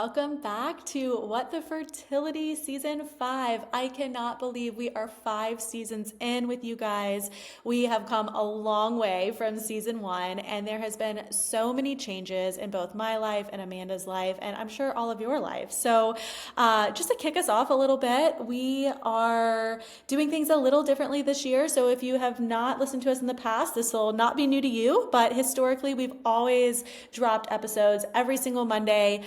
welcome back to What the Fertility Season 5. I cannot believe we are 5 seasons in with you guys. We have come a long way from Season 1, and there has been so many changes in both my life and Amanda's life, and I'm sure all of your life. So just to kick us off a little bit, we are doing things a little differently this year. So if you have not listened to us in the past, this will not be new to you, but historically we've always dropped episodes every single Monday.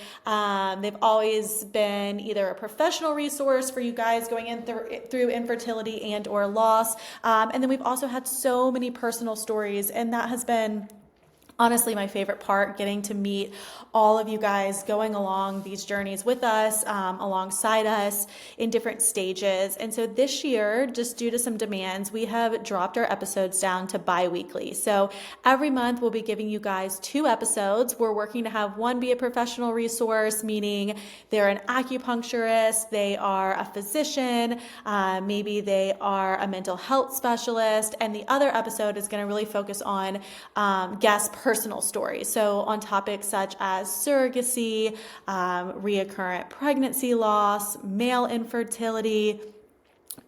They've always been either a professional resource for you guys going in through infertility and or loss. And then we've also had so many personal stories, and that has been honestly my favorite part, getting to meet all of you guys going along these journeys with us, alongside us in different stages. And so this year, just due to some demands, we have dropped our episodes down to bi-weekly. So every month we'll be giving you guys 2 episodes. We're working to have one be a professional resource, meaning they're an acupuncturist, they are a physician, maybe they are a mental health specialist, and the other episode is going to really focus on guest personal stories. So on topics such as surrogacy, reoccurrent pregnancy loss, male infertility,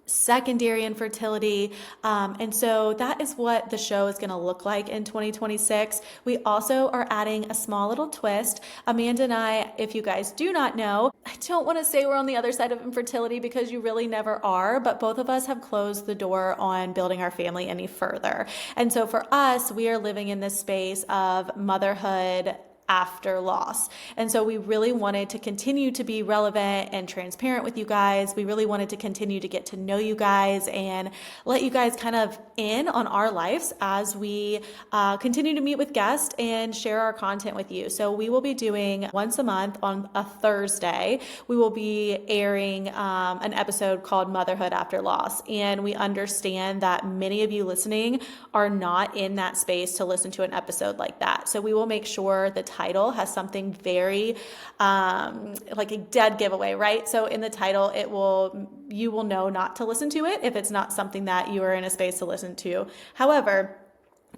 secondary infertility. And so that is what the show is going to look like in 2026. We also are adding a small little twist. Amanda and I, if you guys do not know, I don't want to say we're on the other side of infertility because you really never are, but both of us have closed the door on building our family any further. And so for us, we are living in this space of motherhood after loss. And so we really wanted to continue to be relevant and transparent with you guys. We really wanted to continue to get to know you guys and let you guys kind of in on our lives as we continue to meet with guests and share our content with you. So we will be doing once a month on a Thursday, we will be airing an episode called Motherhood After Loss. And we understand that many of you listening are not in that space to listen to an episode like that. So we will make sure the title has something very like a dead giveaway, right? So in the title, you will know not to listen to it if it's not something that you are in a space to listen to. However,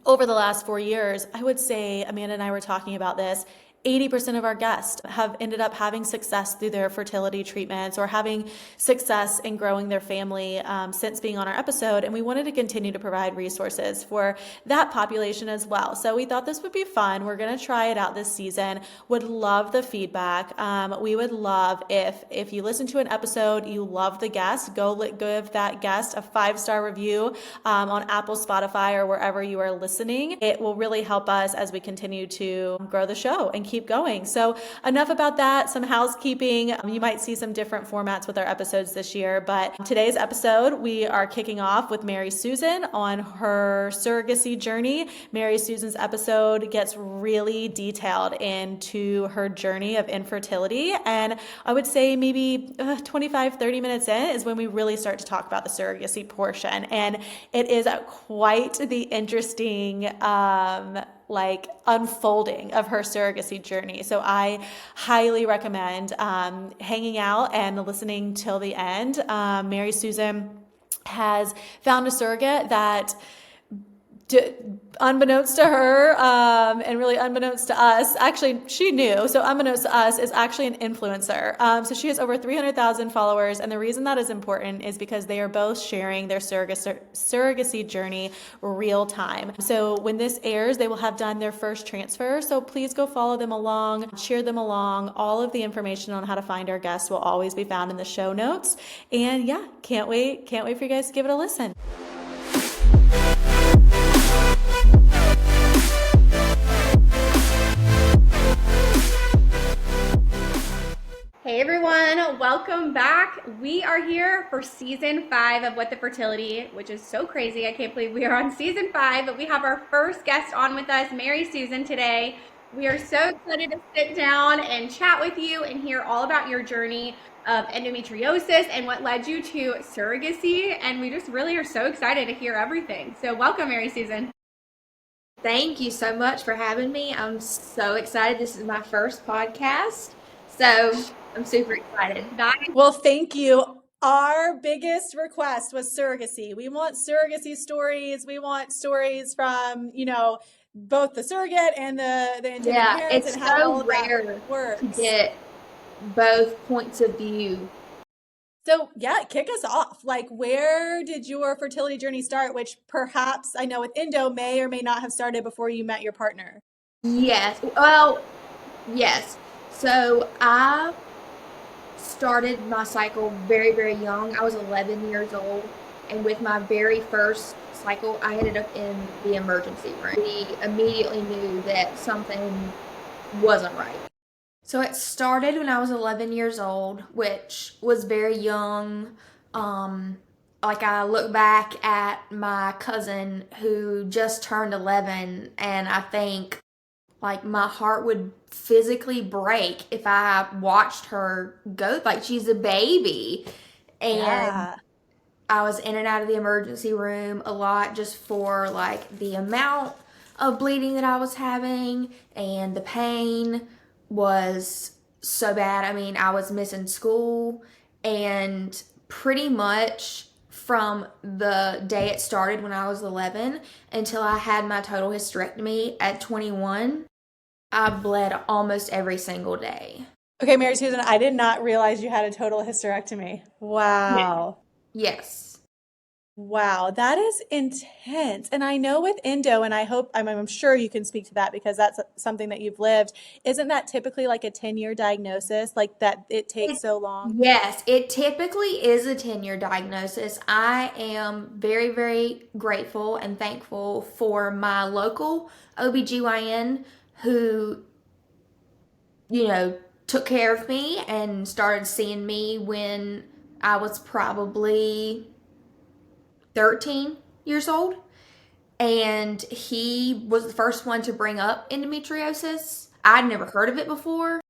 over the last 4 years, I would say, Amanda and I were talking about this, 80% of our guests have ended up having success through their fertility treatments or having success in growing their family since being on our episode. And we wanted to continue to provide resources for that population as well. So we thought this would be fun. We're going to try it out this season. Would love the feedback. We would love if you listen to an episode, you love the guest, give that guest a 5-star review on Apple, Spotify, or wherever you are listening. It will really help us as we continue to grow the show and keep going. So enough about that, some housekeeping. You might see some different formats with our episodes this year, but today's episode, we are kicking off with Mary Susan on her surrogacy journey. Mary Susan's episode gets really detailed into her journey of infertility. And I would say maybe 25, 30 minutes in is when we really start to talk about the surrogacy portion. And it is quite the interesting unfolding of her surrogacy journey. So I highly recommend hanging out and listening till the end. Mary Susan has found a surrogate that unbeknownst to her and really unbeknownst to us, actually she knew, so unbeknownst to us, is actually an influencer. So she has over 300,000 followers, and the reason that is important is because they are both sharing their surrogacy journey real time. So when this airs, they will have done their first transfer, so please go follow them along, cheer them along. All of the information on how to find our guests will always be found in the show notes. And yeah, can't wait for you guys to give it a listen. Hey everyone, welcome back. We are here for season 5 of What the Fertility, which is so crazy. I can't believe we are on season 5, but we have our first guest on with us, Mary Susan, today. We are so excited to sit down and chat with you and hear all about your journey of endometriosis and what led you to surrogacy. And we just really are so excited to hear everything. So welcome, Mary Susan. Thank you so much for having me. I'm so excited. This is my first podcast. So I'm super excited. Well, thank you. Our biggest request was surrogacy. We want surrogacy stories. We want stories from, both the surrogate and the intended parents it's and how so all of rare that works. to get both points of view. So, yeah, kick us off. Like, where did your fertility journey start? Which perhaps I know with Endo may or may not have started before you met your partner. Yes. Well, yes. So I started my cycle very, very young. I was 11 years old. And with my very first cycle, I ended up in the emergency room. We immediately knew that something wasn't right. So it started when I was 11 years old, which was very young. Like I look back at my cousin who just turned 11, and I think like my heart would physically break if I watched her go. Like she's a baby. And Yeah. I was in and out of the emergency room a lot just for like the amount of bleeding that I was having, and the pain was so bad. I mean, I was missing school, and pretty much from the day it started when I was 11 until I had my total hysterectomy at 21, I bled almost every single day. Okay, Mary Susan, I did not realize you had a total hysterectomy. Yeah. Wow. Yes. Wow, that is intense. And I know with endo, and I'm sure you can speak to that because that's something that you've lived. Isn't that typically like a 10-year diagnosis, like that it takes It, so long? yes, it typically is a 10-year diagnosis. I am very, very grateful and thankful for my local OBGYN who, you know, took care of me and started seeing me when I was probably 13 years old. And he was the first one to bring up endometriosis. I'd never heard of it before.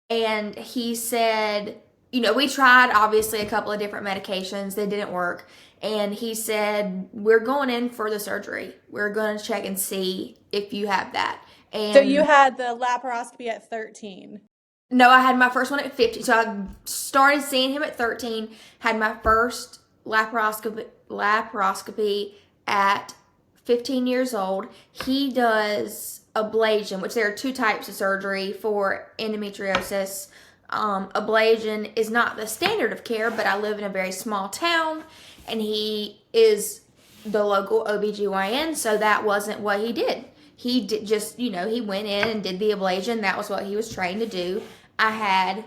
And he said, you know, we tried obviously a couple of different medications, they didn't work. And he said, we're going in for the surgery. We're going to check and see if you have that. So you And had the laparoscopy at 13. no, I had my first one at 15. So I started seeing him at 13, had my first laparoscopy at 15 years old. He does ablation, which there are two types of surgery for endometriosis. Ablation is not the standard of care, but I live in a very small town, and he is the local OBGYN, so that wasn't what he did. He did just, you know, he went in and did the ablation. That was what he was trained to do. I had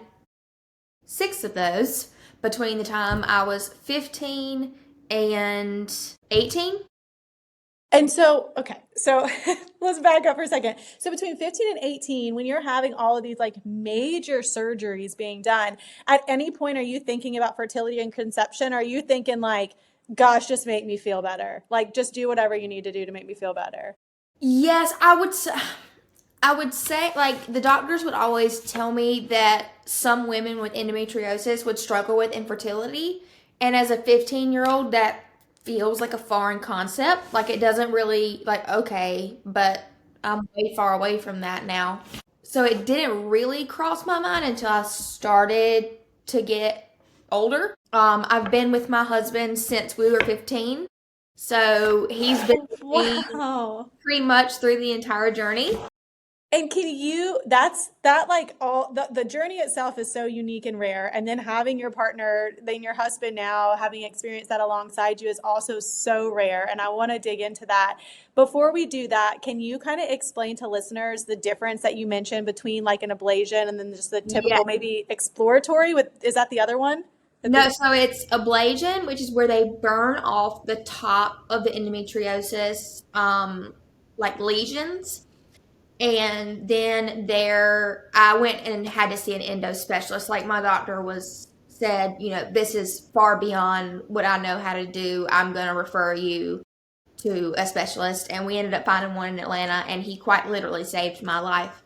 6 of those between the time I was 15 and 18. And so, okay, so let's back up for a second. So between 15 and 18, when you're having all of these like major surgeries being done, at any point are you thinking about fertility and conception? Or are you thinking like, gosh, just make me feel better? Like just do whatever you need to do to make me feel better. Yes, I would say like the doctors would always tell me that some women with endometriosis would struggle with infertility, and as a 15-year-old that feels like a foreign concept. Like it doesn't really like okay, but I'm way far away from that now. So it didn't really cross my mind until I started to get older. I've been with my husband since we were 15. So he's been with me Wow. pretty much through the entire journey. And can you, that's that like all the journey itself is so unique and rare. And then having your partner, then your husband now having experienced that alongside you is also so rare. And I want to dig into that. Before we do that, can you kind of explain to listeners the difference that you mentioned between like an ablation and then just the Yeah. typical maybe exploratory with, is that the other one? No, so it's ablation, which is where they burn off the top of the endometriosis, like lesions. And then I went and had to see an endo specialist. Like my doctor was said, you know, this is far beyond what I know how to do. I'm going to refer you to a specialist. And we ended up finding one in Atlanta, and he quite literally saved my life.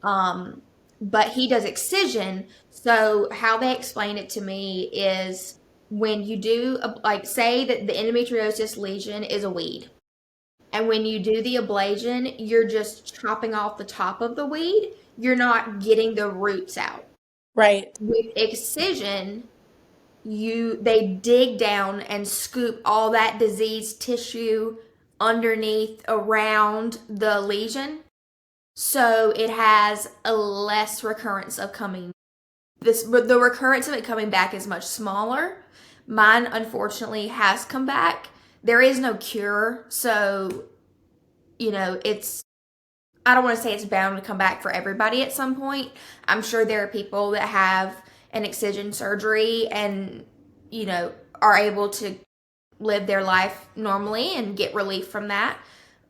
Um, but he does excision. So how they explain it to me is when you do, like, say that the endometriosis lesion is a weed. And when you do the ablation, you're just chopping off the top of the weed. You're not getting the roots out. Right. With excision, they dig down and scoop all that diseased tissue underneath around the lesion. So it has a less recurrence of coming. the recurrence of it coming back is much smaller. Mine, unfortunately, has come back. There is no cure, so, it's, I don't want to say it's bound to come back for everybody at some point. I'm sure there are people that have an excision surgery and, are able to live their life normally and get relief from that.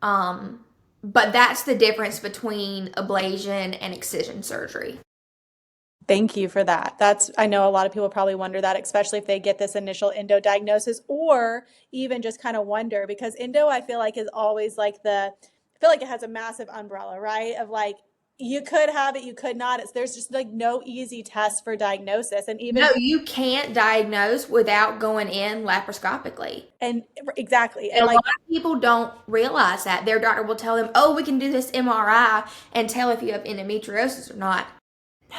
But that's the difference between ablation and excision surgery. Thank you for that. I know a lot of people probably wonder that, especially if they get this initial endo diagnosis or even just kind of wonder, because endo, I feel like, is always like I feel like it has a massive umbrella, right? Of like, you could have it, you could not. There's just like no easy test for diagnosis. And even, No, you can't diagnose without going in laparoscopically. and exactly. And And a like, lot of people don't realize that. Their doctor will tell them, oh, we can do this MRI and tell if you have endometriosis or not.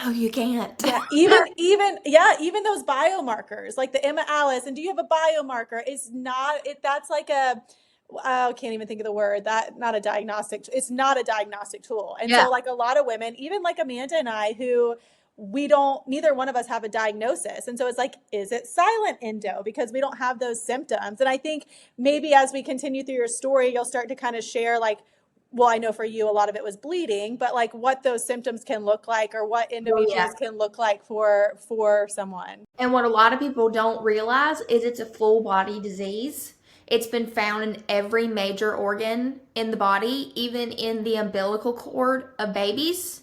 No, you can't. yeah, even those biomarkers, like the Emma Alice, and do you have a biomarker? It's not it. That's like I can't even think of the word. That not a diagnostic. It's not a diagnostic tool. And Yeah. so, like a lot of women, even like Amanda and I, who neither one of us have a diagnosis, and so it's like, is it silent endo because we don't have those symptoms? And I think maybe as we continue through your story, you'll start to kind of share like, well, I know for you, a lot of it was bleeding, but like what those symptoms can look like or what Oh, yeah. endometriosis can look like for someone. And what a lot of people don't realize is it's a full body disease. It's been found in every major organ in the body, even in the umbilical cord of babies.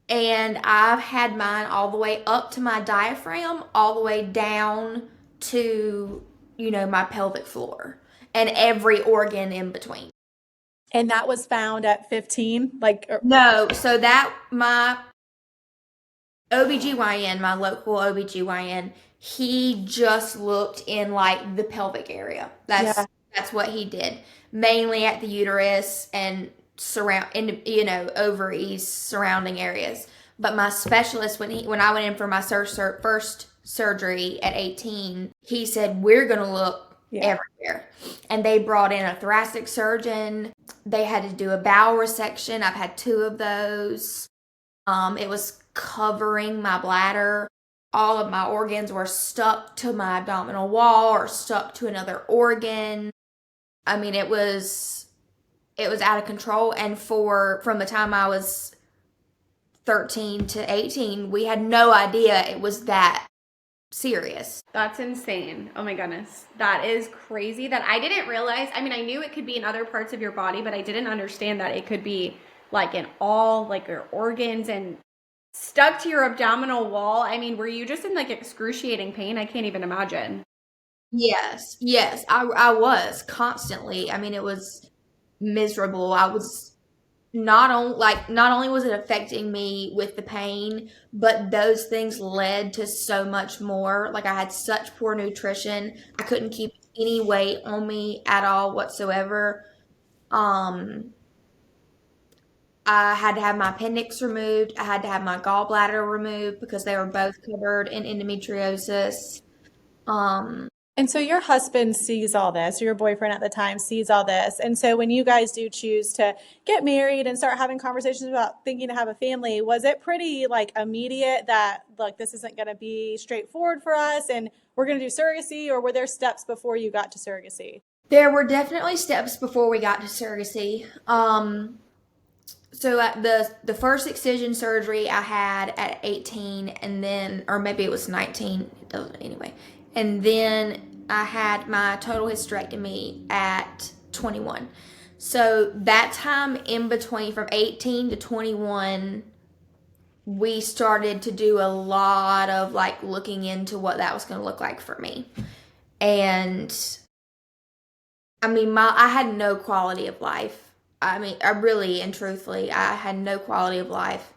And I've had mine all the way up to my diaphragm, all the way down to, my pelvic floor, and every organ in between. And that was found at 15, No, so that my OBGYN, my local OBGYN, he just looked in like the pelvic area. That's what he did. Mainly at the uterus and ovaries, surrounding areas. But my specialist, when I went in for my first surgery at 18, he said, we're gonna look everywhere. And they brought in a thoracic surgeon. They had to do a bowel resection. I've had 2 of those. It was covering my bladder. All of my organs were stuck to my abdominal wall or stuck to another organ. I mean, it was out of control. And from the time I was 13 to 18, we had no idea it was that serious. That's insane. Oh my goodness. That is crazy that I didn't realize. I mean, I knew it could be in other parts of your body, but I didn't understand that it could be like in all like your organs and stuck to your abdominal wall. I mean, were you just in like excruciating pain? I can't even imagine. Yes, I was constantly. I mean, it was miserable. I was not only was it affecting me with the pain, but those things led to so much more. Like I had such poor nutrition. I couldn't keep any weight on me at all whatsoever. I had to have my appendix removed. I had to have my gallbladder removed because they were both covered in endometriosis. And so your husband sees all this, or your boyfriend at the time sees all this. And so when you guys do choose to get married and start having conversations about thinking to have a family, was it pretty like immediate that like this isn't going to be straightforward for us and we're going to do surrogacy, or were there steps before you got to surrogacy? There were definitely steps before we got to surrogacy. So at the first excision surgery I had at 18, and then, or maybe it was 19, it doesn't anyway. And then I had my total hysterectomy at 21. So that time in between, from 18 to 21, we started to do a lot of like looking into what that was going to look like for me. And I mean, I had no quality of life. I mean, I really and truthfully, I had no quality of life.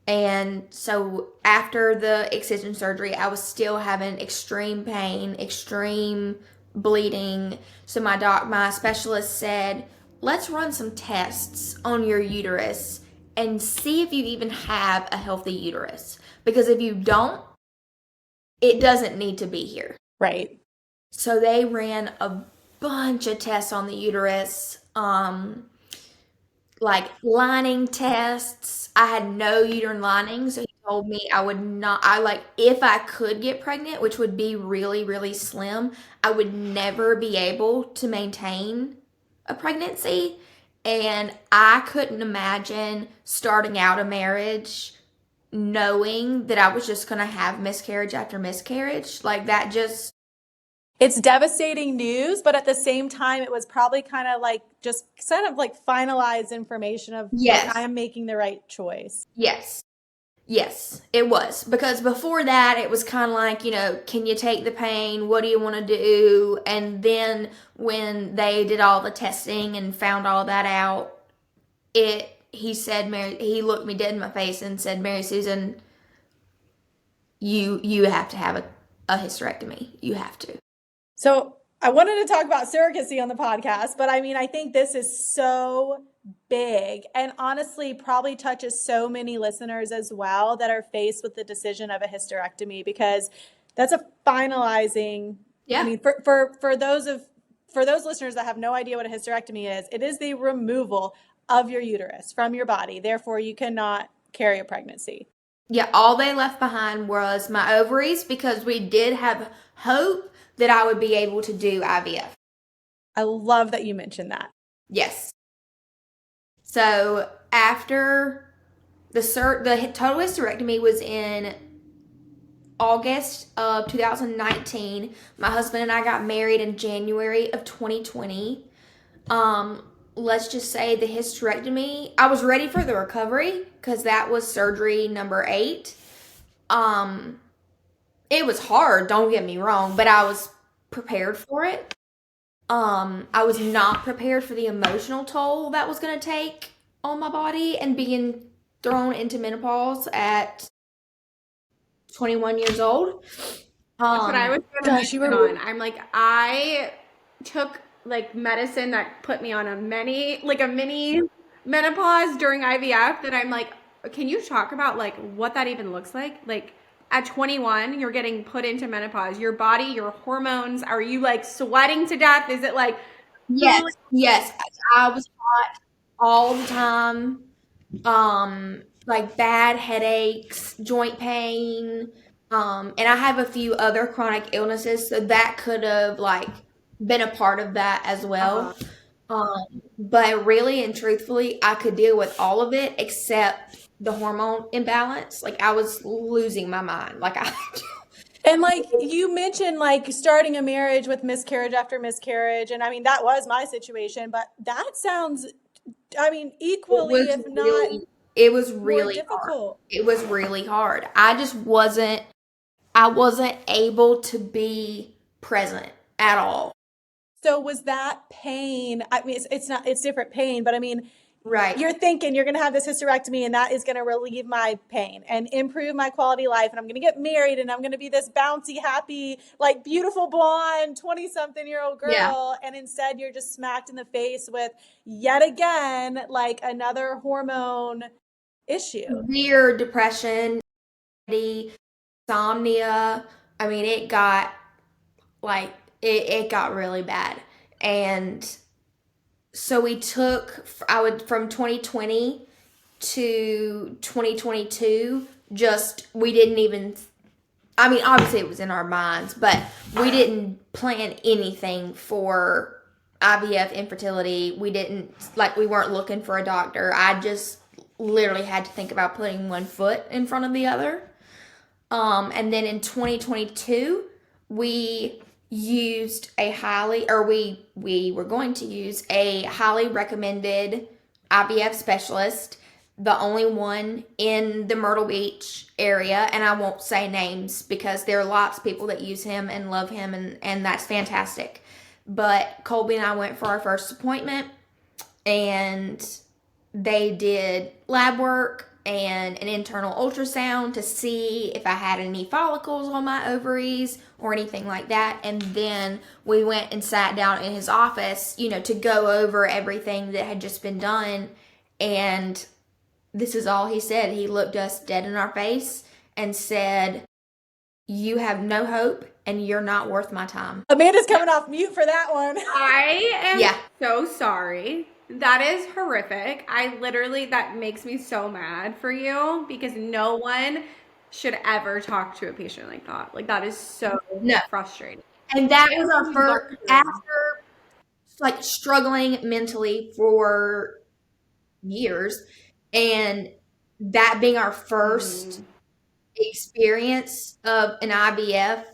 And so after the excision surgery, I was still having extreme pain, extreme bleeding. So my specialist said, let's run some tests on your uterus and see if you even have a healthy uterus. Because if you don't, it doesn't need to be here. Right. So they ran a bunch of tests on the uterus. like lining tests. I had no uterine lining, so he told me I would not, if I could get pregnant, which would be really, really slim, I would never be able to maintain a pregnancy. And I couldn't imagine starting out a marriage knowing that I was just going to have miscarriage after miscarriage. Like that just, It's devastating news, but at the same time, it was probably kind of like just kind of like finalized information of like I yes, am making the right choice. yes. Yes, it was. Because before that, it was kind of like, can you take the pain? What do you want to do? And then when they did all the testing and found all that out, he looked me dead in my face and said, Mary Susan, you have to have a hysterectomy. You have to. So I wanted to talk about surrogacy on the podcast, but I mean, I think this is so big and honestly probably touches so many listeners as well that are faced with the decision of a hysterectomy because that's a finalizing. Yeah. I mean, for those listeners that have no idea what a hysterectomy is, it is the removal of your uterus from your body. Therefore, you cannot carry a pregnancy. Yeah, all they left behind was my ovaries because we did have hope that I would be able to do IVF. I love that you mentioned that. Yes. So after the total hysterectomy was in August of 2019. My husband and I got married in January of 2020. Let's just say the hysterectomy, I was ready for the recovery because that was surgery number 8. It was hard, don't get me wrong, but I was prepared for it. I was not prepared for the emotional toll that was going to take on my body and being thrown into menopause at 21 years old. That's what I was Gosh, you were on. I'm like, I took like medicine that put me on a mini menopause during IVF that I'm like, can you talk about like what that even looks like? Like at 21, you're getting put into menopause. Your body, your hormones, are you like sweating to death? Is it like Yes, yes. I was hot all the time. Like bad headaches, joint pain. And I have a few other chronic illnesses, so that could have like been a part of that as well. But really and truthfully, I could deal with all of it except the hormone imbalance. Like I was losing my mind. Like I And like you mentioned, like starting a marriage with miscarriage after miscarriage. And I mean, that was my situation, but that sounds, I mean, equally, if not it was more really hard. difficult. It was really hard. I wasn't able to be present at all. So was that pain? I mean, it's different pain, but I mean, Right. you're thinking you're going to have this hysterectomy and that is going to relieve my pain and improve my quality of life. And I'm going to get married and I'm going to be this bouncy, happy, like beautiful blonde 20-something-year-old girl. Yeah. And instead you're just smacked in the face with yet again, like another hormone issue. Severe depression, insomnia. I mean, it got really bad. And so from 2020 to 2022, we didn't even, I mean, obviously it was in our minds, but we didn't plan anything for IVF infertility. We weren't looking for a doctor. I just literally had to think about putting one foot in front of the other. And then in 2022, we were going to use a highly recommended IVF specialist, the only one in the Myrtle Beach area, and I won't say names because there are lots of people that use him and love him, and that's fantastic. But Colby and I went for our first appointment, and they did lab work and an internal ultrasound to see if I had any follicles on my ovaries or anything like that. And then we went and sat down in his office, to go over everything that had just been done. And this is all he said. He looked us dead in our face and said, "You have no hope and you're not worth my time." Amanda's coming off mute for that one. I am Yeah. so sorry That is horrific. That makes me so mad for you because no one should ever talk to a patient like that. Like, that is so No. frustrating. And that was our You've first, gone through. after like struggling mentally for years, and that being our first experience of an IVF.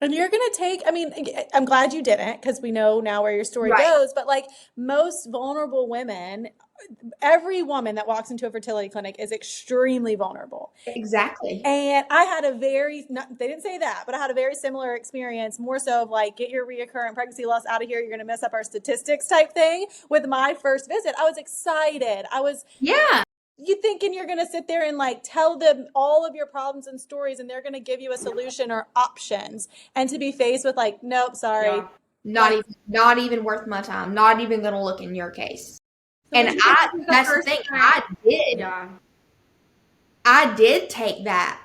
And you're going to take, I mean, I'm glad you didn't because we know now where your story Right. goes, but like most vulnerable women, every woman that walks into a fertility clinic is extremely vulnerable. Exactly. And I had a very, they didn't say that, but I had a very similar experience, more so of like, get your reoccurrent pregnancy loss out of here. You're going to mess up our statistics type thing with my first visit. I was excited. Yeah. You thinking you're going to sit there and like tell them all of your problems and stories and they're going to give you a solution or options, and to be faced with like, nope, sorry. Yeah. Not even worth my time. Not even going to look in your case. So And would you say this is that's the first thing. time- I did take that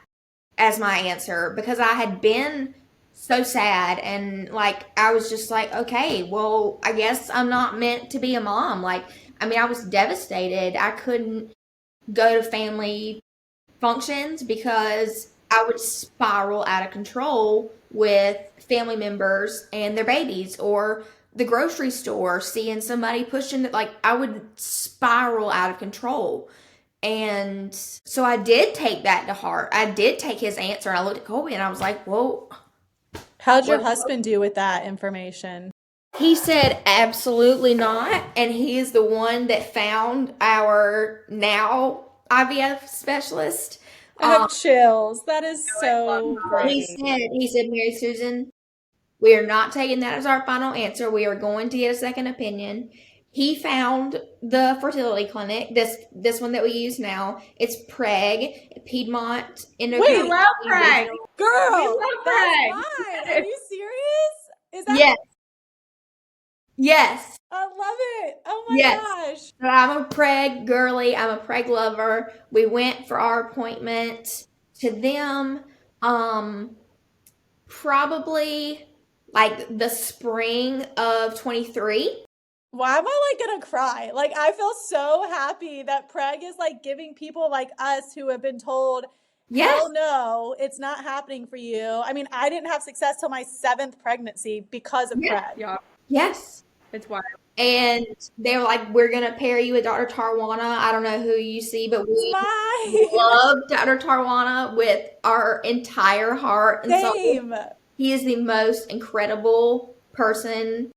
as my answer because I had been so sad, and like I was just like, okay, well, I guess I'm not meant to be a mom. Like, I mean, I was devastated. I couldn't go to family functions because I would spiral out of control with family members and their babies, or the grocery store seeing somebody pushing it. Like, I would spiral out of control. And so I did take that to heart. I did take his answer, and I looked at Colby and I was like, well, How'd your husband do with that information? he said absolutely not. And he is the one that found our now IVF specialist. I have chills. That is so love great. He said, Mary Susan, we are not taking that as our final answer. We are going to get a second opinion. He found the fertility clinic, this one that we use now. It's Preg, Piedmont Endocrinology. Wait, love Preg. Girl, We love that's Preg. mine. Are you serious? Is that? Yes. Yes. I love it. Oh my Yes. gosh. So I'm a Preg girly. I'm a Preg lover. We went for our appointment to them probably like the spring of 23. Why am I like gonna cry? Like, I feel so happy that Preg is like giving people like us who have been told, Yes. hell no, it's not happening for you. I mean, I didn't have success till my 7th pregnancy because of Yeah. Preg. Yeah, Yes. it's wild. And they were like, we're going to pair you with Dr. Tarwana. I don't know who you see, but we Mine. love Dr. Tarwana with our entire heart and soul. Same. He is the most incredible person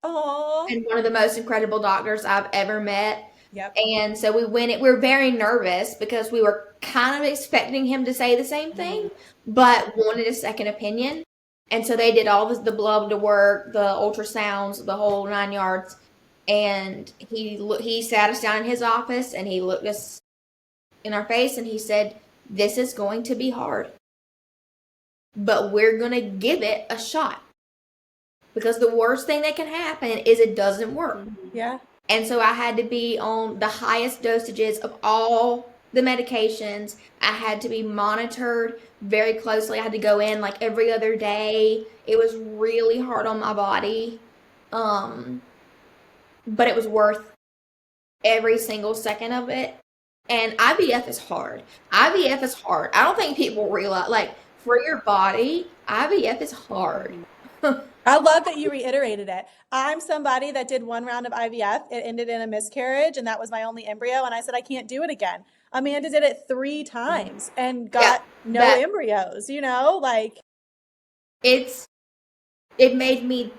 Aw. and one of the most incredible doctors I've ever met. Yep. And so we were very nervous because we were kind of expecting him to say the same thing, but wanted a second opinion. And so they did all the blood work, the ultrasounds, the whole 9 yards. And he sat us down in his office and he looked us in our face and he said, this is going to be hard, but we're going to give it a shot. Because the worst thing that can happen is it doesn't work. Yeah. And so I had to be on the highest dosages of all the medications. I had to be monitored very closely. I had to go in like every other day. It was really hard on my body. But it was worth every single second of it. And IVF is hard. IVF is hard. I don't think people realize, like, for your body, IVF is hard. I love that you reiterated it. I'm somebody that did 1 round of IVF. It ended in a miscarriage, and that was my only embryo. And I said, I can't do it again. Amanda did it 3 times and got no embryos, like. It made me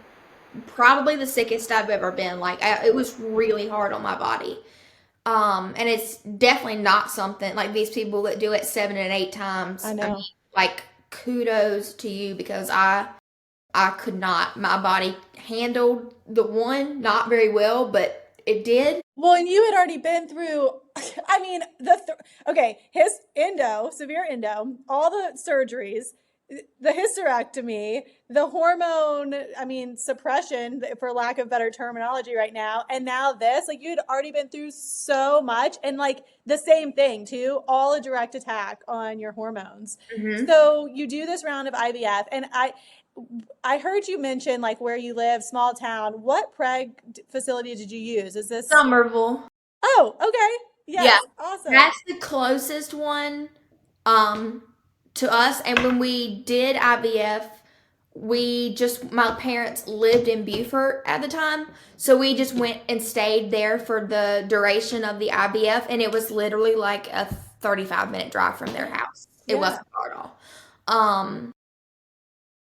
probably the sickest I've ever been. Like, it was really hard on my body. And it's definitely not something like these people that do it 7 and 8 times. I know. I mean, like, kudos to you, because I could not. My body handled the one not very well, but it did. Well, and you had already been through, I mean, his severe endo, all the surgeries, the hysterectomy, the hormone, suppression, for lack of better terminology right now. And now this, like, you'd already been through so much, and like the same thing too, all a direct attack on your hormones. Mhm. So you do this round of IVF, and I heard you mention like where you live, small town. What facility did you use? Is this? Somerville. Oh, okay. Yeah, Yes, awesome. that's the closest one um to us. And when we did IVF, my parents lived in Beaufort at the time, so we just went and stayed there for the duration of the IVF, and it was literally like a 35-minute drive from their house. It Yeah, wasn't far at all. Um,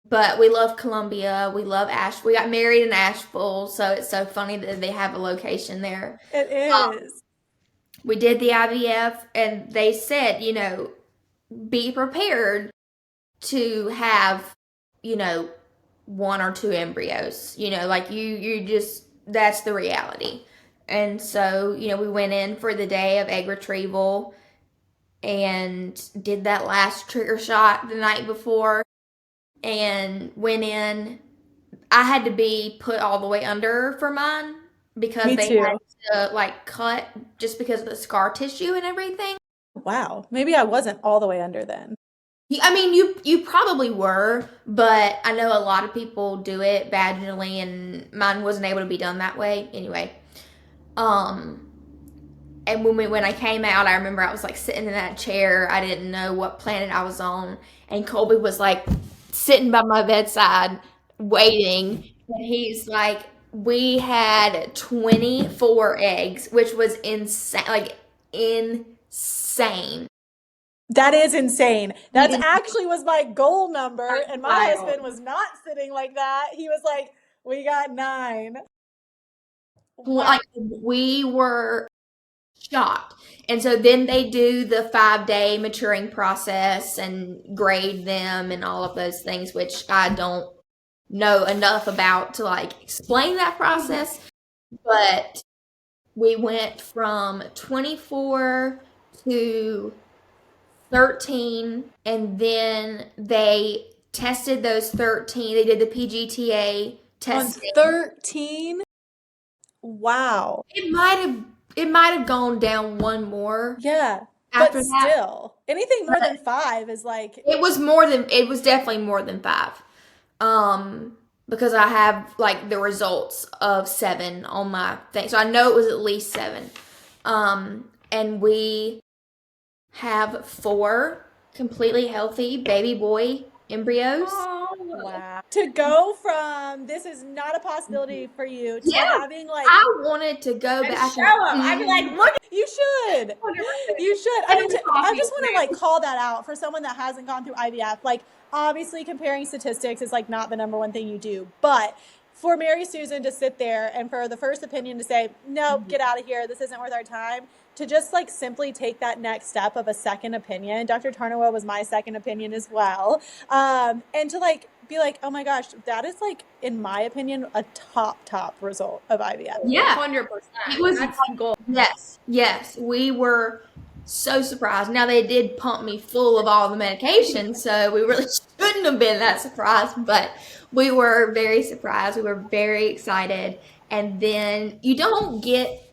but we love Columbia. We love We got married in Asheville, so it's so funny that they have a location there. it Um, is. we did the IVF, and they said, be prepared to have, you know, one or two embryos. Like you just that's the reality. And so, we went in for the day of egg retrieval and did that last trigger shot the night before and went in. I had to be put all the way under for mine because Me they had too. to like cut just because of the scar tissue and everything. Wow. Maybe I wasn't all the way under then. I mean, you probably were, but I know a lot of people do it vaginally, and mine wasn't able to be done that way. Anyway, um, and when I came out, I remember I was like sitting in that chair. I didn't know what planet I was on, and Colby was like sitting by my bedside waiting, and he's like, "We had 24 eggs, which was insane, like insane." That is insane. We That's didn't. actually was my goal number, That's and my wild. husband was not sitting like that. He was like, "We got 9." Wow. Like we were shocked. And so then they do the 5-day maturing process and grade them and all of those things, which I don't know enough about to like explain that process. But we went from 24 to 13, and then they tested those 13. They did the PGTA On testing. 13? Wow. It might have gone down one more Yeah. But after that. still, anything more than 5 is like, It was definitely more than 5. Because I have like the results of 7 on my thing. So I know it was at least 7. And we have 4 completely healthy baby boy embryos. wow. To go from this is not a possibility for you to Yeah. having like, I wanted to go And back show them. I'd be like, look you should. 100%. You should. I mean, Every I coffee just is want to like call that out for someone that hasn't gone through IVF. Like, obviously, comparing statistics is like not the number one thing you do, but for Mary Susan to sit there and for the first opinion to say, nope, get out of here, this isn't worth our time, to just like simply take that next step of a second opinion. Dr. Tarnowa was my second opinion as well. And to like be like, oh my gosh, that is like, in my opinion, a top result of IVF. Yeah. 100%. It was That's the goal. Yes, we were so surprised. Now they did pump me full of all the medication, so we really shouldn't have been that surprised, but we were very surprised. We were very excited. And then you don't get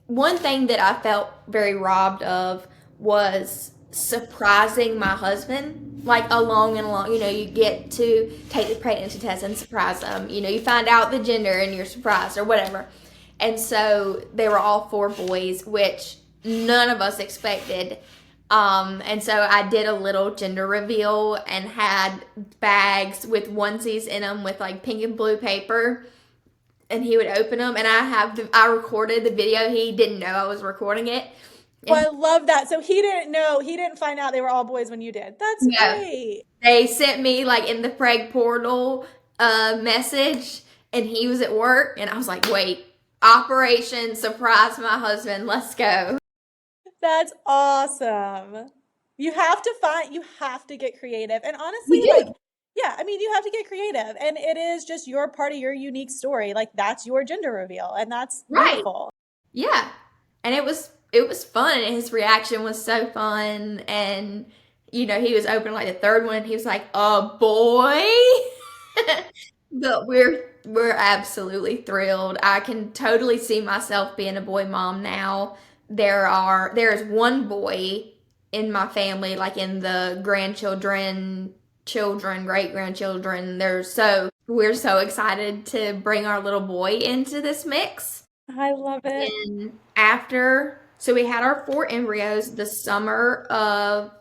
one thing that I felt very robbed of was surprising my husband, like along and along. You get to take the pregnancy test and surprise them. You find out the gender and you're surprised or whatever. And so they were all 4 boys, which none of us expected. And so I did a little gender reveal and had bags with onesies in them with like pink and blue paper. And he would open them, and I recorded the video. He didn't know I was recording it. Well, I love that. So he didn't know, he didn't find out they were all boys when you did. That's great. They sent me like in the Preg portal message, and he was at work, and I was like, wait, Operation Surprise my husband, let's go. That's awesome. You have to get creative. And honestly, We do. like, yeah, I mean, you have to get creative. And it is just your part of your unique story. Like, that's your gender reveal. And that's Right. beautiful. Yeah. And it was fun, and his reaction was so fun. And he was open like the third one. He was like, "A boy." But we're absolutely thrilled. I can totally see myself being a boy mom now. There is one boy in my family, like in the grandchildren children, great grandchildren. We're so excited to bring our little boy into this mix. I love it. And so we had our 4 embryos the summer of,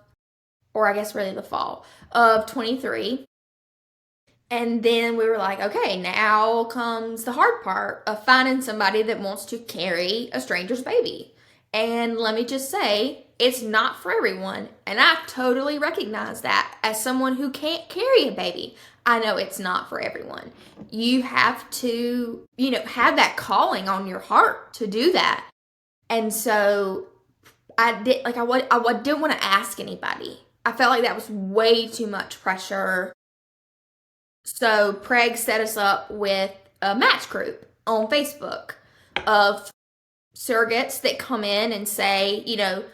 or I guess really the fall of 23. And then we were like, okay, now comes the hard part of finding somebody that wants to carry a stranger's baby. And let me just say, it's not for everyone. And I totally recognize that as someone who can't carry a baby. I know it's not for everyone. You have to, have that calling on your heart to do that. And so I didn't want to ask anybody. I felt like that was way too much pressure. So Preg set us up with a match group on Facebook of surrogates that come in and say, boop,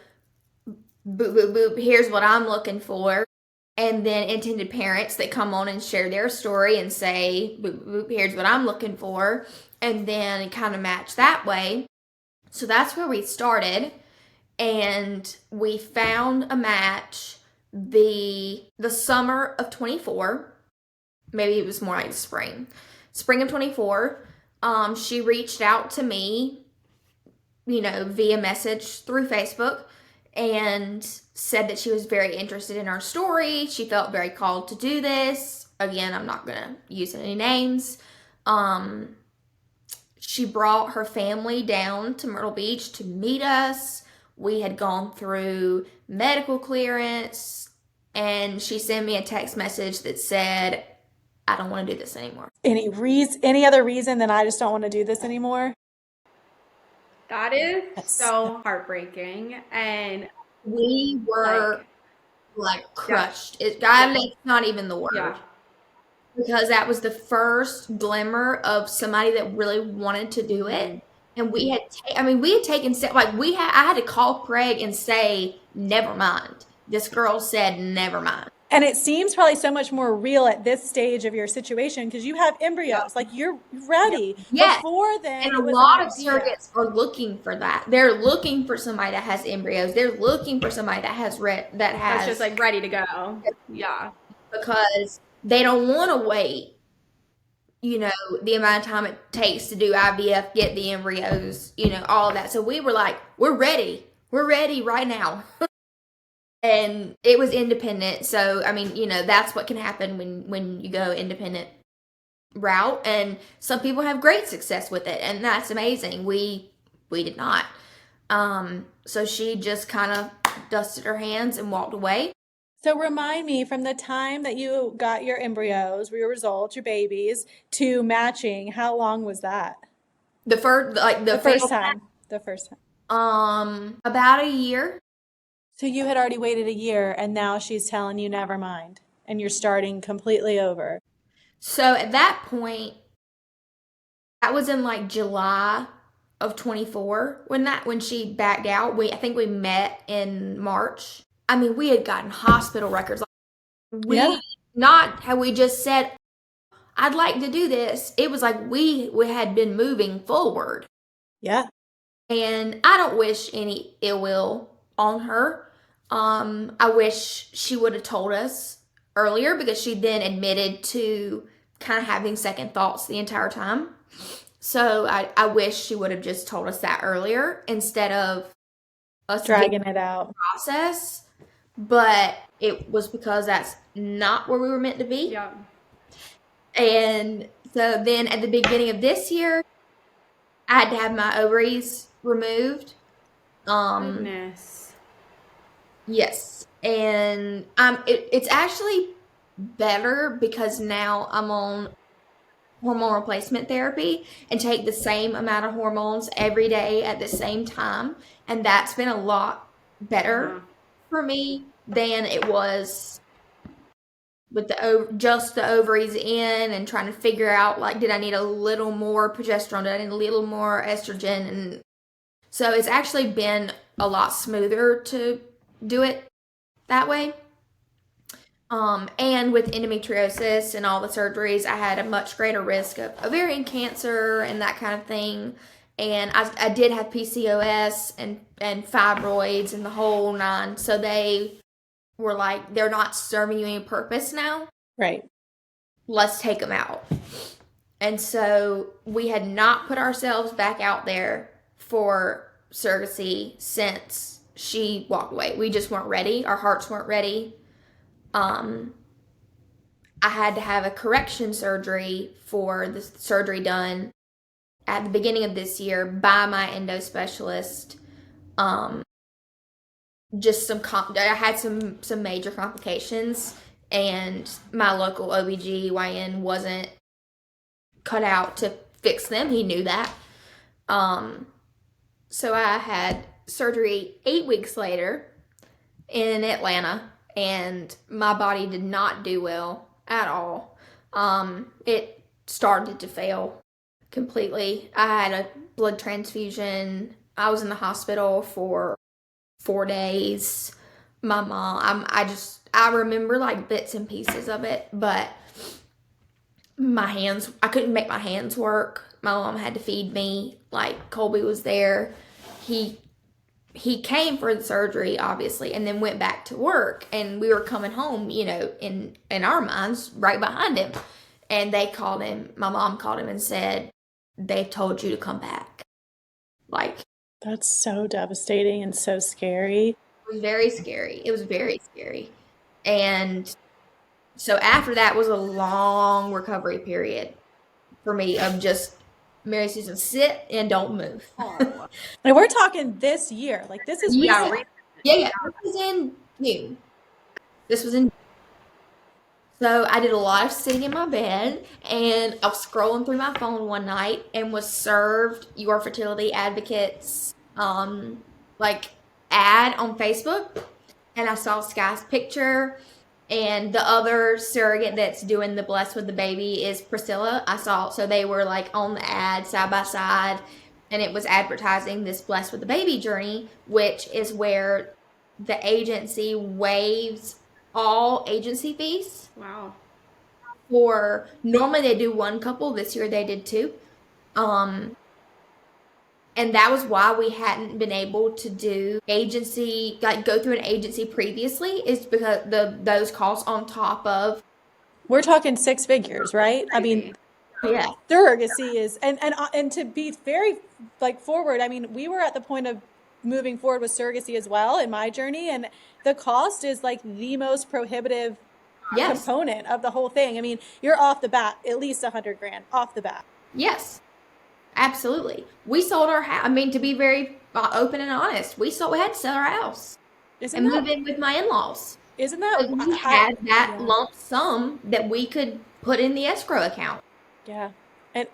boop, boop, here's what I'm looking for. And then intended parents that come on and share their story and say, boop, boop, here's what I'm looking for. And then kind of match that way. So that's where we started. And we found a match the summer of 24. Maybe it was more like spring of 24. She reached out to me, via message through Facebook and said that she was very interested in our story. She felt very called to do this. Again, I'm not going to use any names. She brought her family down to Myrtle Beach to meet us. We had gone through medical clearance, and she sent me a text message that said, I don't want to do this anymore. Any other reason than I just don't want to do this anymore? That is so heartbreaking. And we were crushed. That's not even the word. Yeah. Because that was the first glimmer of somebody that really wanted to do it. And we had taken steps. I had to call Craig and say, never mind. This girl said, never mind. And it seems probably so much more real at this stage of your situation because you have embryos. Like, you're ready. Yes. Before then, and a lot of surrogates are looking for that. They're looking for somebody that has embryos. They're looking for somebody that has that's just like ready to go. Yeah. Because they don't want to wait, the amount of time it takes to do IVF, get the embryos, all of that. So we were like, we're ready. We're ready right now. And it was independent. So, that's what can happen when you go independent route. And some people have great success with it. And that's amazing. We did not. So she just kind of dusted her hands and walked away. So remind me, from the time that you got your embryos, your results, your babies, to matching, how long was that? The first time. About a year. So you had already waited a year, and now she's telling you never mind, and you're starting completely over. So at that point, that was in July of 24 when she backed out. I think we met in March. We had gotten hospital records. Not how we just said, I'd like to do this. It was like we had been moving forward. Yeah. And I don't wish any ill will on her. I wish she would have told us earlier, because she then admitted to kind of having second thoughts the entire time. So I wish she would have just told us that earlier instead of us dragging it out process. But it was because that's not where we were meant to be. Yeah. And so then at the beginning of this year, I had to have my ovaries removed. Goodness. Yes. And it's actually better because now I'm on hormone replacement therapy and take the same amount of hormones every day at the same time. And that's been a lot better for me than it was with just the ovaries in and trying to figure out, did I need a little more progesterone? Did I need a little more estrogen? And so it's actually been a lot smoother to do it that way. And with endometriosis and all the surgeries, I had a much greater risk of ovarian cancer and that kind of thing. And I did have PCOS and fibroids and the whole nine. So they were like, they're not serving you any purpose now. Right. Let's take them out. And so we had not put ourselves back out there for surrogacy since she walked away. We just weren't ready. Our hearts weren't ready. I had to have a correction surgery for the surgery done at the beginning of this year by my endo specialist. Just I had some major complications, and my local OBGYN wasn't cut out to fix them. He knew that. So I had surgery 8 weeks later in Atlanta, and my body did not do well at all. It started to fail completely. I had a blood transfusion. I was in the hospital for 4 days. My mom, I remember like bits and pieces of it, but I couldn't make my hands work. My mom had to feed me. Like, Colby was there. He came for the surgery, obviously, and then went back to work, and we were coming home, in our minds, right behind him. And my mom called him and said, "They've told you to come back." Like, That's so devastating and so scary. it was very scary. It was very scary. And so after that was a long recovery period for me of just, Mary Susan, sit and don't move. And we're talking this year. Like, this is recent. Yeah. This was in June. So I did a lot of sitting in my bed, and I was scrolling through my phone one night and was served Your Fertility Advocates ad on Facebook, and I saw Sky's picture, and the other surrogate that's doing the Blessed with the Baby is Priscilla. So they were like on the ad side by side, and it was advertising this Blessed with the Baby journey, which is where the agency waives all agency fees. Wow. Normally they do one couple. This year they did two. And that was why we hadn't been able to do agency, like go through an agency previously, is because those costs on top of. We're talking 6 figures, right? I mean, Yeah. surrogacy is, and to be very forward, I mean, we were at the point of moving forward with surrogacy as well in my journey, and the cost is like the most prohibitive component of the whole thing. I mean, you're off the bat at least $100,000 off the bat. Yes, absolutely. We sold our house. I mean, to be very open and honest, we had to sell our house and move in with my in-laws. Isn't that? We had that lump sum that we could put in the escrow account. Yeah, and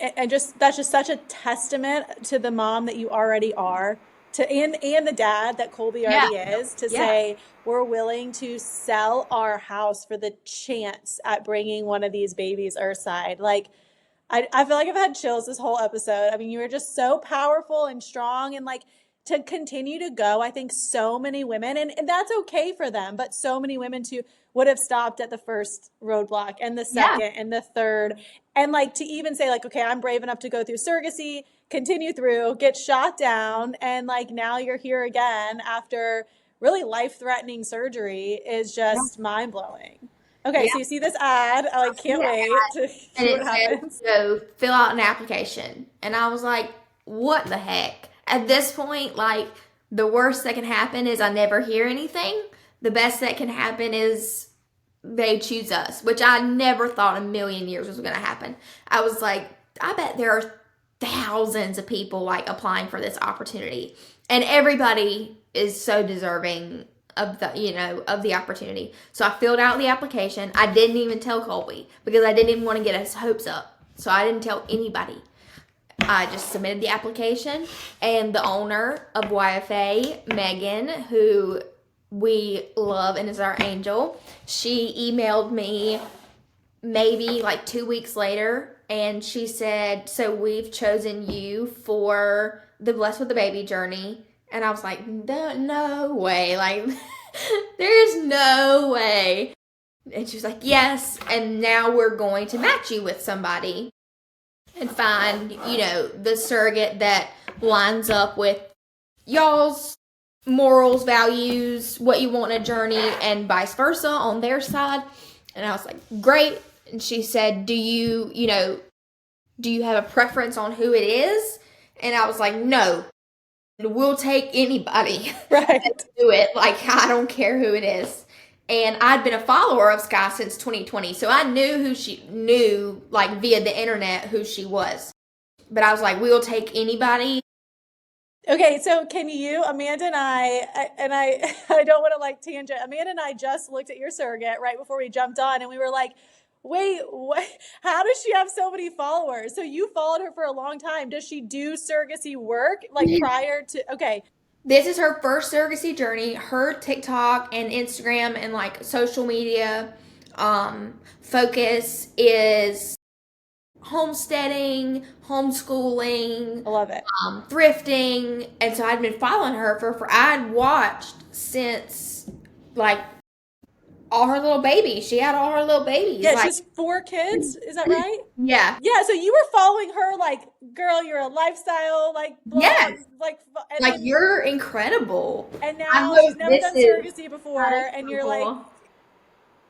that's just such a testament to the mom that you already are. And the dad that Colby already is, to say we're willing to sell our house for the chance at bringing one of these babies earthside. Like, I feel like I've had chills this whole episode. I mean, you were just so powerful and strong, and like to continue to go. I think so many women, and that's okay for them, but so many women too would have stopped at the first roadblock and the second and the third. And like to even say like, okay, I'm brave enough to go through surrogacy, continue through, get shot down, and like now you're here again after really life-threatening surgery is just mind-blowing. Okay, so you see this ad. I can't wait to see what happens. So fill out an application. And I was like, what the heck? At this point, like, the worst that can happen is I never hear anything. The best that can happen is they choose us, which I never thought a million years was going to happen. I was like, I bet there are thousands of people like applying for this opportunity, and everybody is so deserving of the opportunity. So I filled out the application. I didn't even tell Colby because I didn't even want to get his hopes up. So I didn't tell anybody. I just submitted the application, and the owner of YFA, Megan, who we love and is our angel, she emailed me maybe like 2 weeks later, and she said, so we've chosen you for the Blessed with the Baby journey. And I was like, no way. Like, there's no way. And she was like, yes. And now we're going to match you with somebody and find, the surrogate that lines up with y'all's morals, values, what you want in a journey, and vice versa on their side. And I was like, great. And she said, do you have a preference on who it is? And I was like, no, we'll take anybody. Right. Do it. Like, I don't care who it is. And I'd been a follower of Sky since 2020. So I knew like via the internet who she was. But I was like, we'll take anybody. Okay, so can you, Amanda and I don't want to like tangent. Amanda and I just looked at your surrogate right before we jumped on, and we were like, wait, what? How does she have so many followers? So you followed her for a long time. Does she do surrogacy work like prior to? Okay. This is her first surrogacy journey. Her TikTok and Instagram and like social media focus is homesteading, homeschooling, I love it. thrifting. And so I'd been following her for I'd watched since like all her little babies. She had all her little babies. Yeah, like, she's 4 kids. Is that right? Yeah. Yeah, so you were following her like, girl, you're a lifestyle like blog, Yes. like Like, you're incredible. and I now hope you've never this done is- surrogacy before, That is and so you're cool. like,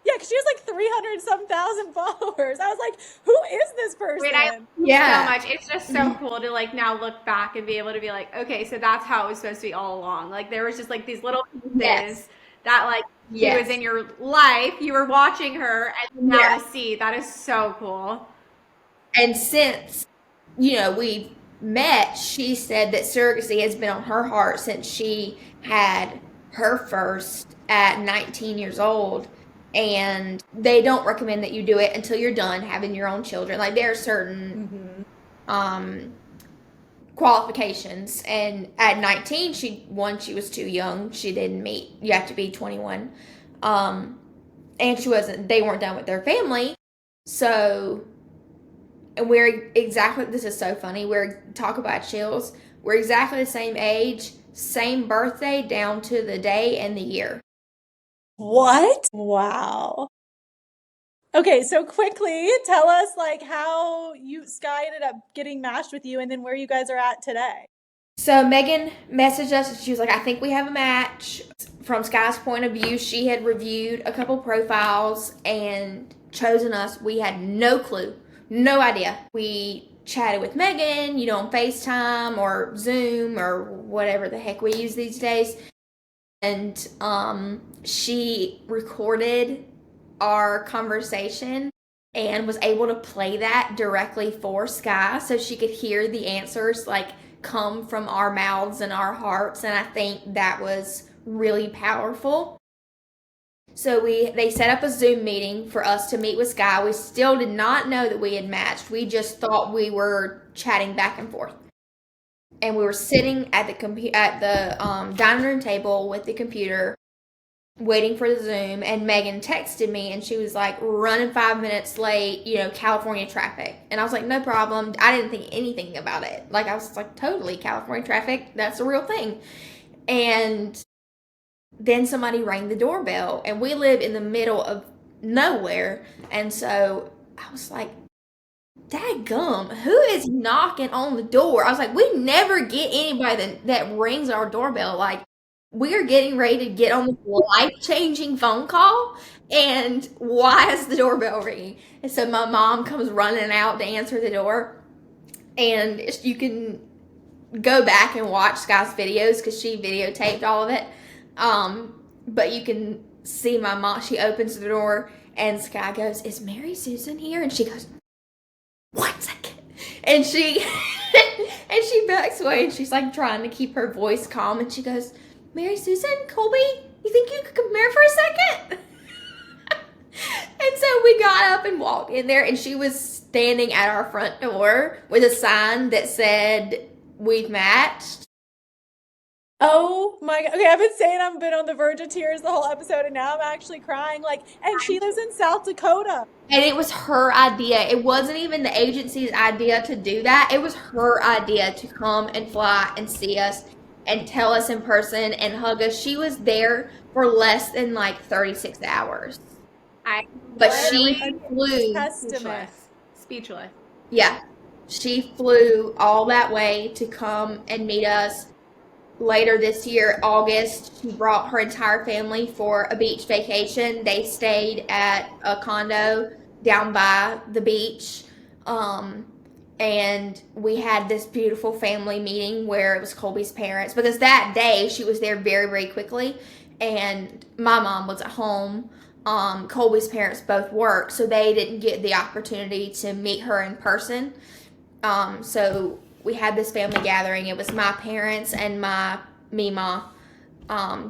yeah, because she has like 300 some thousand followers. I was like, who is this person? Wait, I Yeah. so much. It's just so cool to like now look back and be able to be like, okay, so that's how it was supposed to be all along. Like there was just like these little pieces Yes. that like she Yes. was in your life. You were watching her, and now Yeah. to see that is so cool. And since, we met, she said that surrogacy has been on her heart since she had her first at 19 years old. And they don't recommend that you do it until you're done having your own children. Like, there are certain qualifications. And at 19, she was too young. She didn't meet. You have to be 21. And they weren't done with their family. So, and this is so funny. Talk about chills. We're exactly the same age, same birthday down to the day and the year. What? Wow. Okay, so quickly tell us like how Sky ended up getting matched with you and then where you guys are at today. So Megan messaged us and she was like, I think we have a match. From Sky's point of view, she had reviewed a couple profiles and chosen us. We had no clue, no idea. We chatted with Megan, on FaceTime or Zoom or whatever the heck we use these days. And she recorded our conversation and was able to play that directly for Sky so she could hear the answers like come from our mouths and our hearts. And I think that was really powerful. So they set up a Zoom meeting for us to meet with Sky. We still did not know that we had matched. We just thought we were chatting back and forth. And we were sitting at the dining room table with the computer, waiting for the Zoom. And Megan texted me, and she was like, "Running 5 minutes late, California traffic." And I was like, "No problem." I didn't think anything about it. Like, I was like, "Totally, California traffic. That's a real thing." And then somebody rang the doorbell, and we live in the middle of nowhere. And so I was like, dadgum, who is knocking on the door? I was like, we never get anybody that rings our doorbell. Like, we are getting ready to get on this life-changing phone call, and why is the doorbell ringing? And so my mom comes running out to answer the door, and you can go back and watch Sky's videos because she videotaped all of it. But you can see my mom, she opens the door, and Sky goes, "Is Mary Susan here?" And she goes, "1 second." And she backs away, and she's like trying to keep her voice calm, and she goes, "Mary Susan, Colby, you think you could come here for a second?" And so we got up and walked in there, and she was standing at our front door with a sign that said, "We've matched." Oh my God. Okay, I've been saying I've been on the verge of tears the whole episode, and now I'm actually crying. Like, and she lives in South Dakota. And it was her idea. It wasn't even the agency's idea to do that. It was her idea to come and fly and see us and tell us in person and hug us. She was there for less than like 36 hours. But she flew. Testament. Speechless. Yeah. She flew all that way to come and meet us. later this year, August, she brought her entire family for a beach vacation. They stayed at a condo down by the beach. Um, and we had this beautiful family meeting where it was Colby's parents, because that day she was there very, very quickly, and my mom was at home. Colby's parents both worked, so they didn't get the opportunity to meet her in person. So we had this family gathering. It was my parents and my Mima,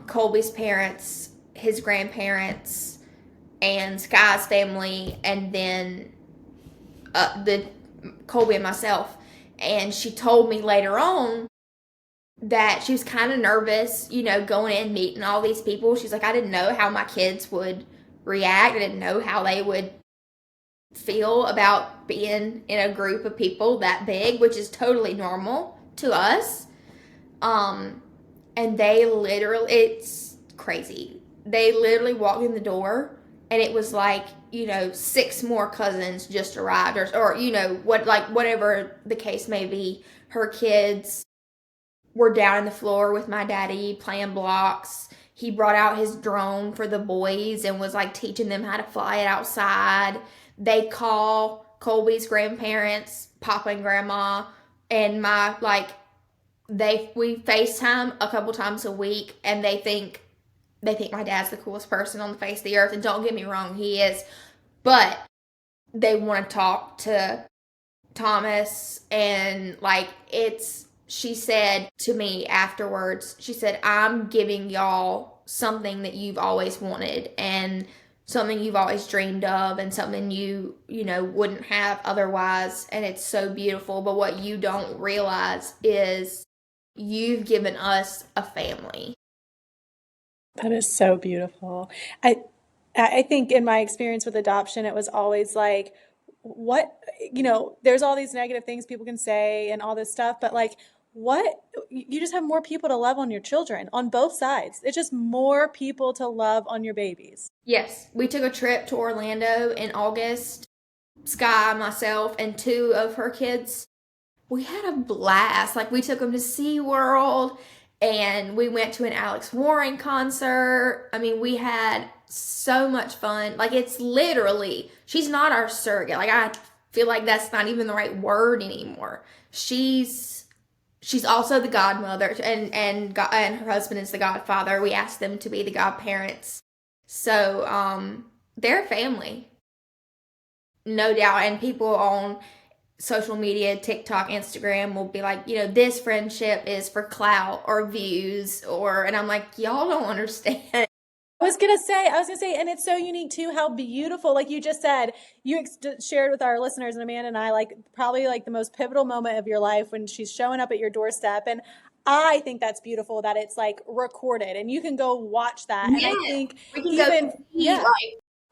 Colby's parents, his grandparents, and Sky's family, and then the Colby and myself. And she told me later on that she was kind of nervous, going in meeting all these people. She's like, I didn't know how my kids would react. I didn't know how they would feel about being in a group of people that big, which is totally normal to us. And they literally, it's crazy. They literally walked in the door and it was like, 6 more cousins just arrived, or whatever the case may be. Her kids were down on the floor with my daddy playing blocks. He brought out his drone for the boys and was like teaching them how to fly it outside. They call Colby's grandparents, Papa and Grandma, and we FaceTime a couple times a week, and they think my dad's the coolest person on the face of the earth. And don't get me wrong, he is. But they want to talk to Thomas, and she said to me afterwards, she said, I'm giving y'all something that you've always wanted, and something you've always dreamed of, and something you wouldn't have otherwise. And it's so beautiful. But what you don't realize is you've given us a family. That is so beautiful. I think in my experience with adoption, it was always like, what, there's all these negative things people can say and all this stuff, but you just have more people to love on your children on both sides. It's just more people to love on your babies. Yes, we took a trip to Orlando in August. Sky, myself, and 2 of her kids. We had a blast. We took them to SeaWorld, and we went to an Alex Warren concert. I mean, we had so much fun. It's literally, she's not our surrogate. I feel like that's not even the right word anymore. She's also the godmother, and her husband is the godfather. We asked them to be the godparents. So, they're family. No doubt. And people on social media, TikTok, Instagram will be like, this friendship is for clout or views, and I'm like, y'all don't understand. I was gonna say, and it's so unique too, how beautiful, like you just said, you shared with our listeners and Amanda and I, probably the most pivotal moment of your life when she's showing up at your doorstep. And I think that's beautiful that it's recorded and you can go watch that. Yeah, and I think we can even, go see,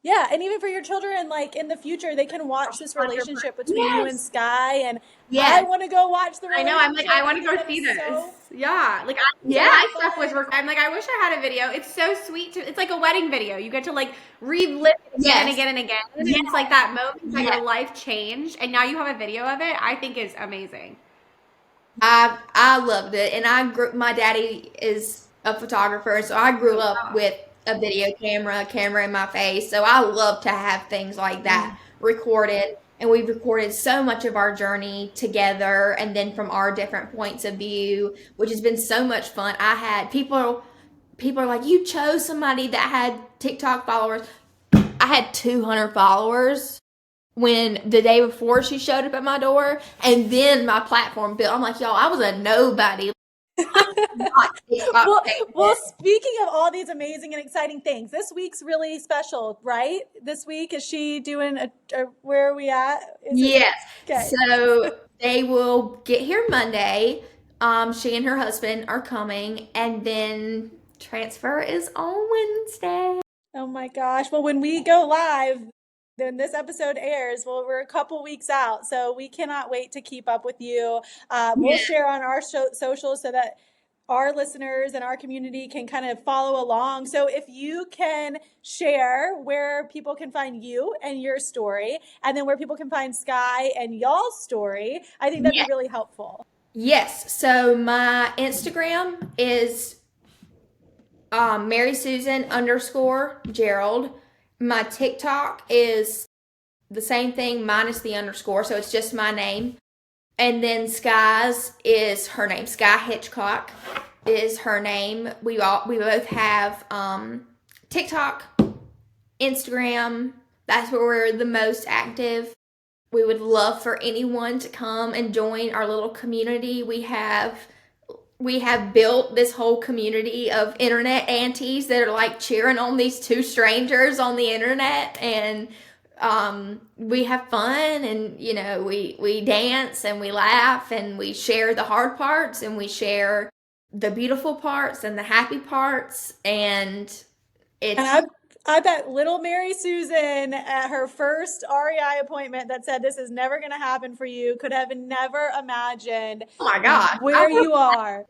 yeah, and even for your children, in the future, they can watch this relationship between you and Sky, and I want to go watch the relationship. I know, I want to go see this. Yeah, my stuff was recorded. I'm I wish I had a video. It's so sweet. It's like a wedding video. You get to relive it again and again and again. And it's that moment that your life changed, and now you have a video of it. I think is amazing. I loved it, and my daddy is a photographer, so I grew up with a video camera in my face. So I love to have things like that recorded. And we've recorded so much of our journey together, and then from our different points of view, which has been so much fun. I had people are like, you chose somebody that had TikTok followers. I had 200 followers when the day before she showed up at my door, and then my platform built. I'm like, y'all, I was a nobody. Well, speaking of all these amazing and exciting things, this week's really special, right? This week, is she doing where are we at? Yes. Okay. So they will get here Monday. She and her husband are coming, and then transfer is on Wednesday. Oh my gosh. Well, when we go live, then this episode airs, we're a couple weeks out, so we cannot wait to keep up with you. We'll share on our socials so that our listeners and our community can kind of follow along. So if you can share where people can find you and your story, and then where people can find Sky and y'all's story, I think that'd be really helpful. Yes. So my Instagram is Mary Susan _ Gerrald. My TikTok is the same thing minus the underscore, so it's just my name. And then Sky's is her name. Sky Hitchcock is her name. We both have TikTok, Instagram. That's where we're the most active. We would love for anyone to come and join our little community. We have built this whole community of internet aunties that are like cheering on these two strangers on the internet, and we have fun, and we dance and we laugh and we share the hard parts and we share the beautiful parts and the happy parts, and it's And I bet little Mary Susan at her first REI appointment that said this is never going to happen for you could have never imagined oh my gosh, where you are.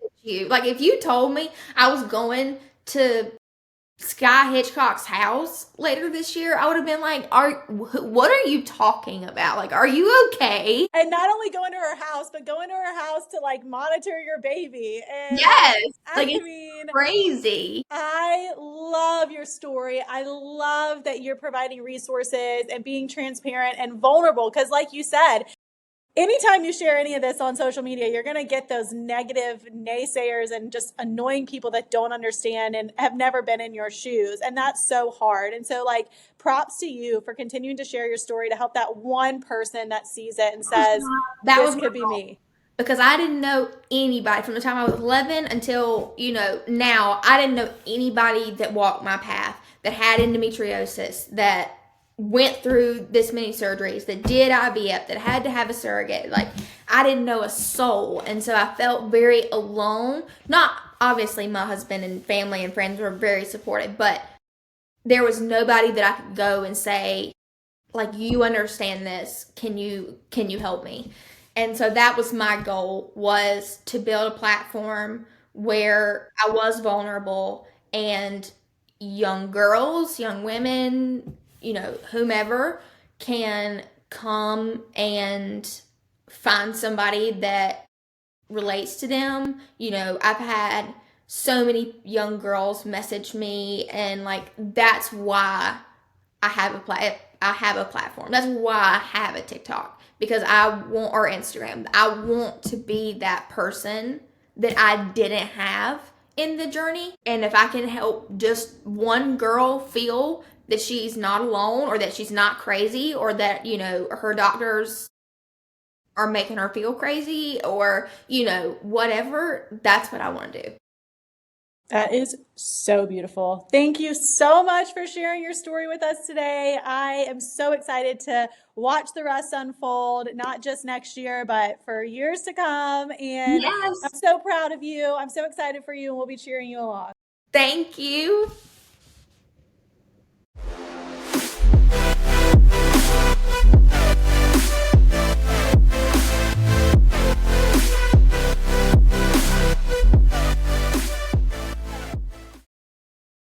like if you told me I was going to Sky Hitchcock's house later this year, I would have been like, what are you talking about? Like, are you okay? And not only going to her house, but going to her house to like monitor your baby. And Yes. I It's mean, crazy. I love your story. I love that you're providing resources and being transparent and vulnerable. Because, like you said, anytime you share any of this on social media, you're going to get those negative naysayers and just annoying people that don't understand and have never been in your shoes. And that's so hard. And so, like, props to you for continuing to share your story to help that one person that sees it and says, That this was could be me. because I didn't know anybody from the time I was 11 until, now. I didn't know anybody that walked my path, that had endometriosis, that went through this many surgeries, that did IVF, that had to have a surrogate. Like, I didn't know a soul. And so I felt very alone. Not obviously my husband and family and friends were very supportive, but there was nobody that I could go and say, like, you understand this. Can you help me? And so that was my goal, was to build a platform where I was vulnerable, and young girls, young women, whomever can come and find somebody that relates to them. I've had so many young girls message me, and like that's why I have a platform. That's why I have a TikTok, because or Instagram. I want to be that person that I didn't have in the journey. And if I can help just one girl feel that she's not alone, or that she's not crazy, or that, her doctors are making her feel crazy, or, whatever, that's what I want to do. That is so beautiful. Thank you so much for sharing your story with us today. I am so excited to watch the rest unfold, not just next year, but for years to come. And Yes. I'm so proud of you. I'm so excited for you, and we'll be cheering you along. Thank you.